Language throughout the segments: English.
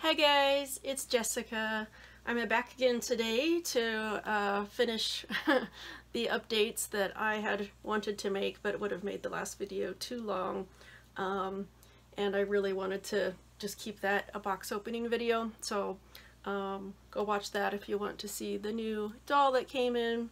Hi guys, it's Jessica. I'm back again today to finish the updates that I had wanted to make, but it would have made the last video too long. And I really wanted to just keep that a box opening video. So go watch that if you want to see the new doll that came in.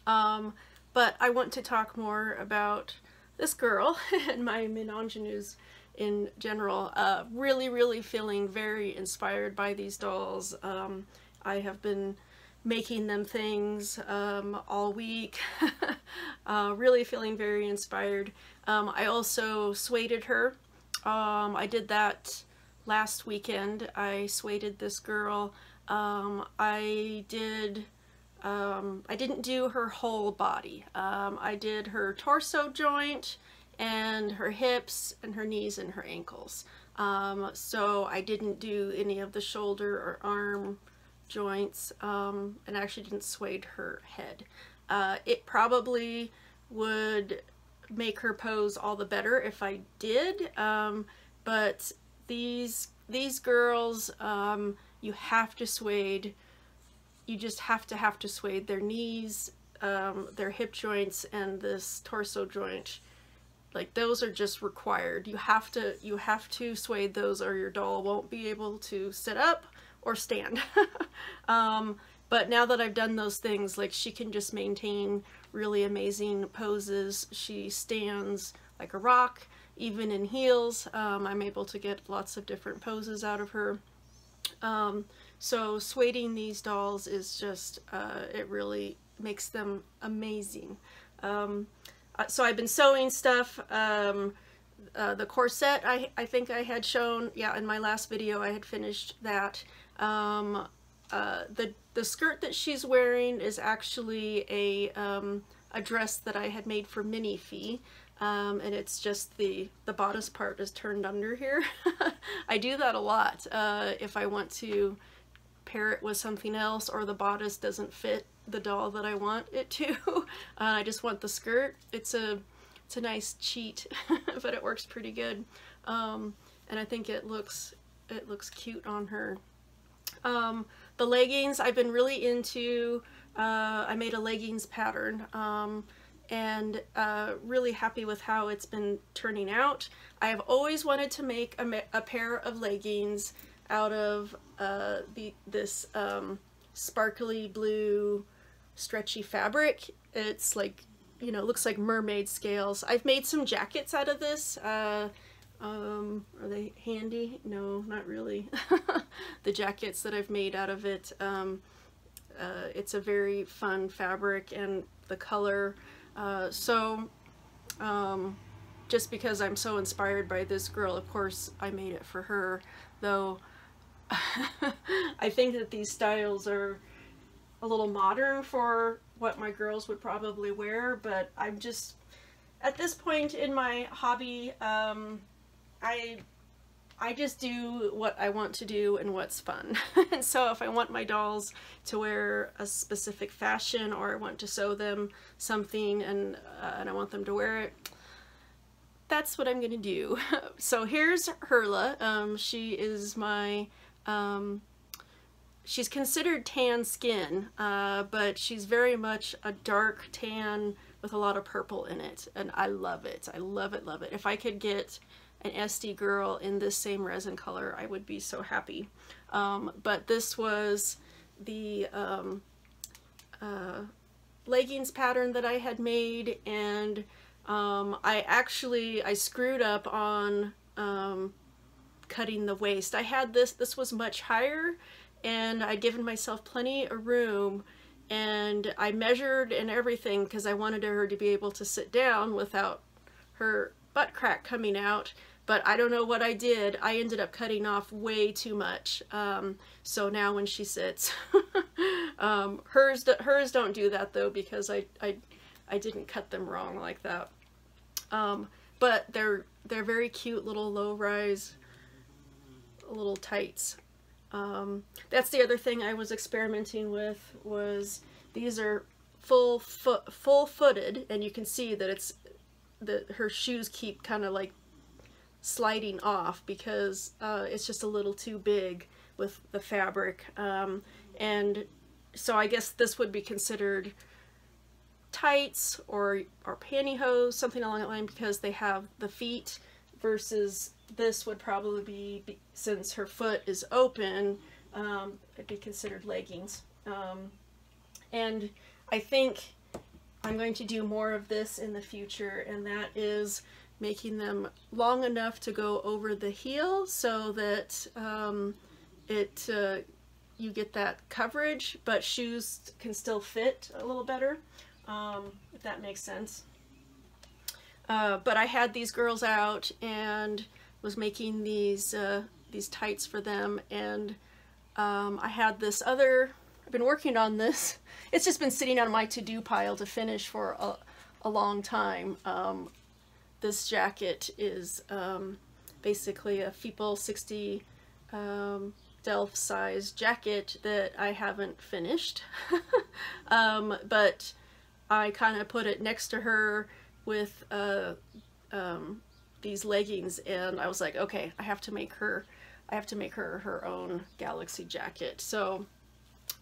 But I want to talk more about this girl and my MinIngenues in general. Really feeling very inspired by these dolls. I have been making them things all week. Really feeling very inspired. I also sueded her. I did that last weekend. I sueded this girl. I didn't do her whole body. I did her torso joint and her hips and her knees and her ankles. So I didn't do any of the shoulder or arm joints, and I actually didn't suede her head. It probably would make her pose all the better if I did, but these girls, you have to suede. You just have to suede their knees, their hip joints, and this torso joint. Like, those are just required. You have to suede those or your doll won't be able to sit up or stand. But now that I've done those things, like, she can just maintain really amazing poses. She stands like a rock, even in heels. I'm able to get lots of different poses out of her. So sueding these dolls is just, it really makes them amazing. So I've been sewing stuff. The corset I think I had shown, yeah, in my last video I had finished that. The skirt that she's wearing is actually a dress that I had made for MinIngenue, and it's just the bodice part is turned under here. I do that a lot if I want to pair it with something else or the bodice doesn't fit the doll that I want it to. I just want the skirt. It's a nice cheat, but it works pretty good. And I think it looks cute on her. The leggings I've been really into. I made a leggings pattern, and really happy with how it's been turning out. I have always wanted to make a pair of leggings out of this sparkly blue stretchy fabric. It's like, you know, looks like mermaid scales. I've made some jackets out of this. Are they handy? No, not really. The jackets that I've made out of it, it's a very fun fabric, and the color. Just because I'm so inspired by this girl, of course I made it for her, though I think that these styles are a little modern for what my girls would probably wear, but I'm just, at this point in my hobby, I just do what I want to do and what's fun. And so if I want my dolls to wear a specific fashion, or I want to sew them something and I want them to wear it, that's what I'm gonna do. So here's Herla. She is my she's considered tan skin, but she's very much a dark tan with a lot of purple in it, and I love it. I love it, love it. If I could get an SD girl in this same resin color, I would be so happy. But this was the leggings pattern that I had made, and I screwed up on cutting the waist. I had this was much higher, and I'd given myself plenty of room, and I measured and everything because I wanted her to be able to sit down without her butt crack coming out. But I don't know what I did. I ended up cutting off way too much. So now when she sits, hers don't do that though, because I didn't cut them wrong like that. But they're very cute little low-rise little tights. That's the other thing I was experimenting with, was these are full-footed, and you can see that her shoes keep kind of like sliding off because it's just a little too big. with the fabric. And so I guess this would be considered tights or pantyhose, something along that line, because they have the feet, versus this would probably be, since her foot is open, it'd be considered leggings. And I think I'm going to do more of this in the future, and that is making them long enough to go over the heel so that you get that coverage, but shoes can still fit a little better, if that makes sense. But I had these girls out and was making these tights for them, and I had this other, I've been working on this. It's just been sitting on my to-do pile to finish for a long time. This jacket is basically a Feeple 60 Delft size jacket that I haven't finished. But I kind of put it next to her with these leggings, and I was like, okay, I have to make her her own galaxy jacket. So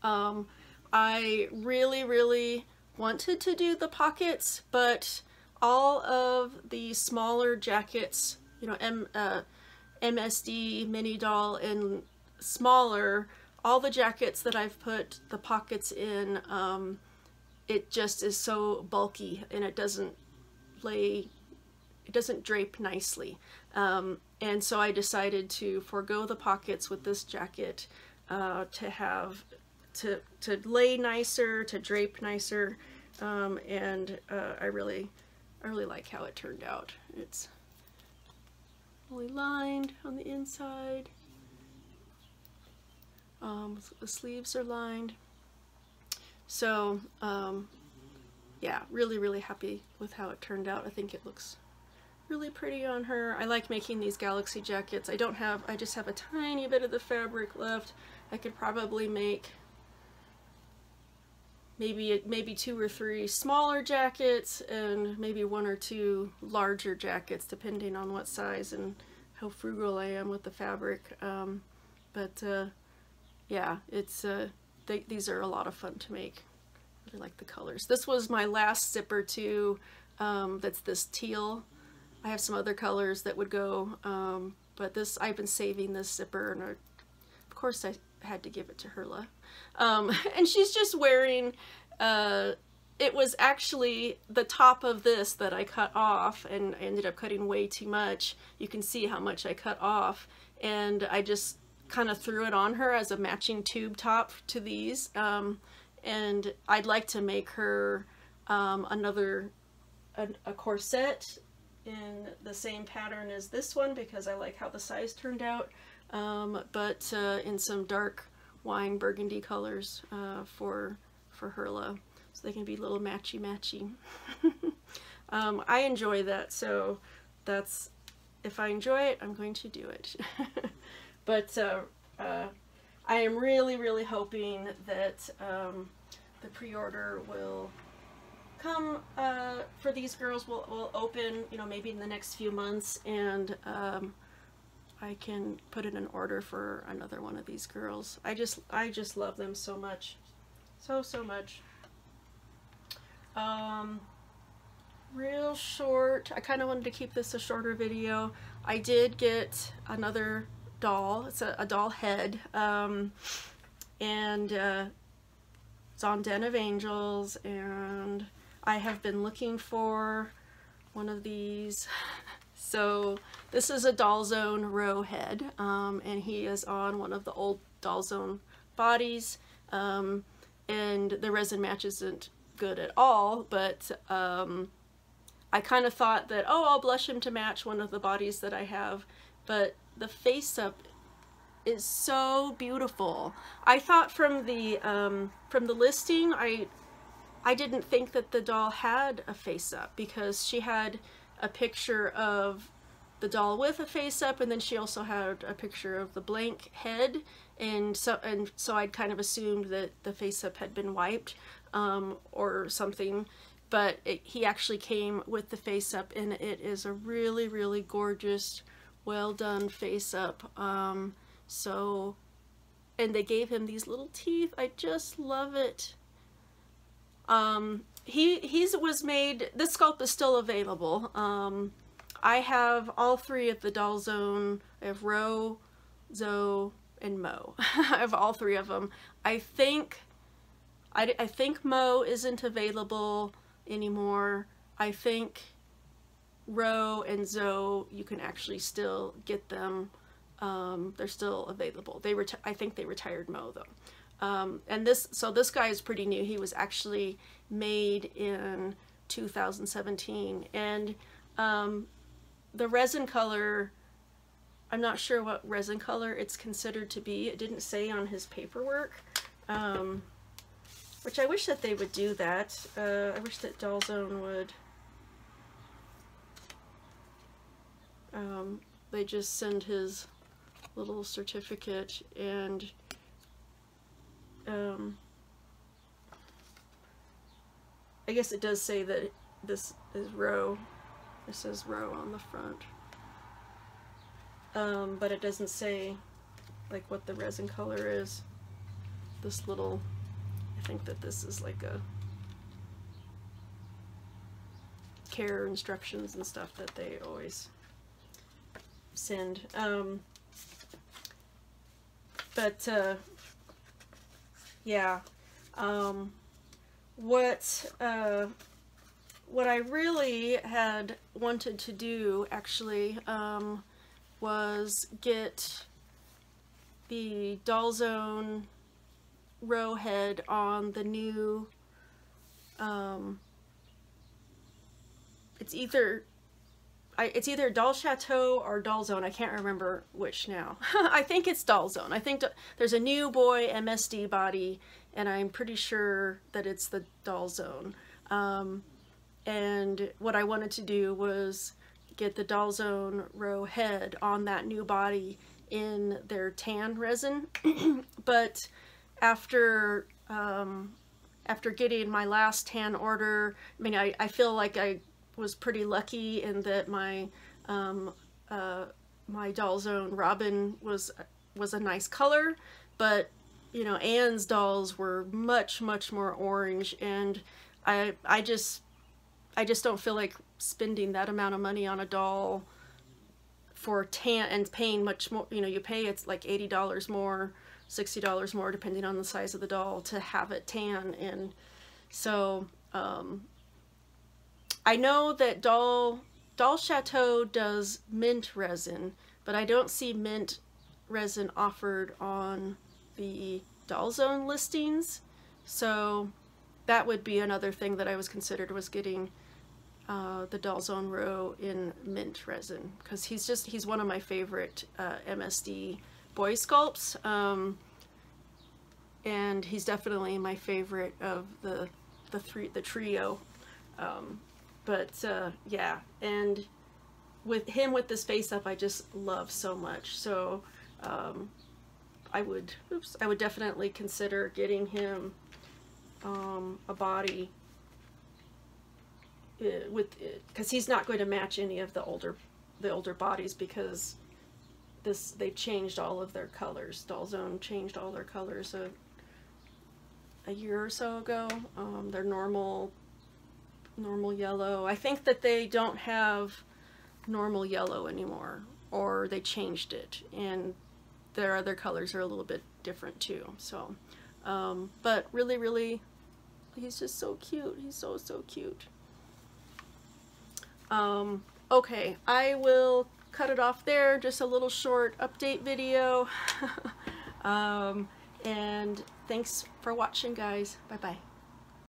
I really wanted to do the pockets, but all of the smaller jackets, you know, MSD, mini doll, and smaller, all the jackets that I've put the pockets in, it just is so bulky, and it doesn't drape nicely. And so I decided to forego the pockets with this jacket, to lay nicer, to drape nicer, and I really like how it turned out. It's fully lined on the inside. The sleeves are lined. So yeah, really happy with how it turned out. I think it looks really pretty on her. I like making these galaxy jackets. I just have a tiny bit of the fabric left. I could probably make maybe 2 or 3 smaller jackets and maybe 1 or 2 larger jackets, depending on what size and how frugal I am with the fabric. Yeah, these are a lot of fun to make. I really like the colors. This was my last zipper too. That's this teal. I have some other colors that would go, but I've been saving this zipper, and of course I had to give it to Herla. And she's just wearing, it was actually the top of this that I cut off, and I ended up cutting way too much. You can see how much I cut off, and I just kind of threw it on her as a matching tube top to these. And I'd like to make her a corset in the same pattern as this one, because I like how the size turned out, but in some dark wine burgundy colors for Herla, so they can be little matchy. I enjoy that, so that's, if I enjoy it, I'm going to do it. But I am really hoping that the pre-order will come for these girls, will open, you know, maybe in the next few months, and I can put in an order for another one of these girls. I just love them so much, so much. Real short. I kind of wanted to keep this a shorter video. I did get another doll. It's a doll head, and it's on Den of Angels, and I have been looking for one of these. So this is a DollZone Ro head, and he is on one of the old DollZone bodies, and the resin match isn't good at all, but I kind of thought that, oh, I'll blush him to match one of the bodies that I have, but the face up is so beautiful. I thought from the listing, I didn't think that the doll had a face up, because she had a picture of the doll with a face up, and then she also had a picture of the blank head, and so I'd kind of assumed that the face up had been wiped or something, but he actually came with the face up, and it is a really gorgeous, well done face up. So and they gave him these little teeth. I just love it. He was made, this sculpt is still available. I have all three of the DollZone. I have Ro, Zo, and Mo. I have all three of them. I think Mo isn't available anymore. I think Ro and Zo, you can actually still get them. They're still available. I think they retired Mo though. And this guy is pretty new. He was actually made in 2017, and the resin color, I'm not sure what resin color it's considered to be. It didn't say on his paperwork, which I wish that they would do that. I wish that DollZone would. They just send his little certificate, and I guess it does say that this is Ro. It says Ro on the front. But it doesn't say like what the resin color is. This little, I think that this is like a care instructions and stuff that they always send. Yeah. What I really had wanted to do actually was get the DollZone Ro head on the new, it's either Doll Chateau or DollZone. I can't remember which now. I think it's DollZone. I think there's a new boy MSD body, and I'm pretty sure that it's the DollZone. And what I wanted to do was get the DollZone Ro head on that new body in their tan resin. But after getting my last tan order, I mean, I feel like I was pretty lucky in that my my DollZone Robin was a nice color, but you know, Anne's dolls were much more orange, and I just don't feel like spending that amount of money on a doll for tan and paying much more. You know, you pay, it's like $80 more, $60 more depending on the size of the doll to have it tan. And so I know that Doll Chateau does mint resin, but I don't see mint resin offered on the DollZone listings. So that would be another thing that I was considered, was getting the DollZone Ro in mint resin, because he's one of my favorite MSD boy sculpts, and he's definitely my favorite of the trio. Yeah, and with him with this face up, I just love so much. So I would definitely consider getting him a body because he's not going to match any of the older bodies, because they changed all of their colors. DollZone changed all their colors a year or so ago. They're normal yellow. I think that they don't have normal yellow anymore, or they changed it, and their other colors are a little bit different too. So but really he's just so cute. He's so cute. Okay, I will cut it off there. Just a little short update video. And thanks for watching, guys. Bye bye.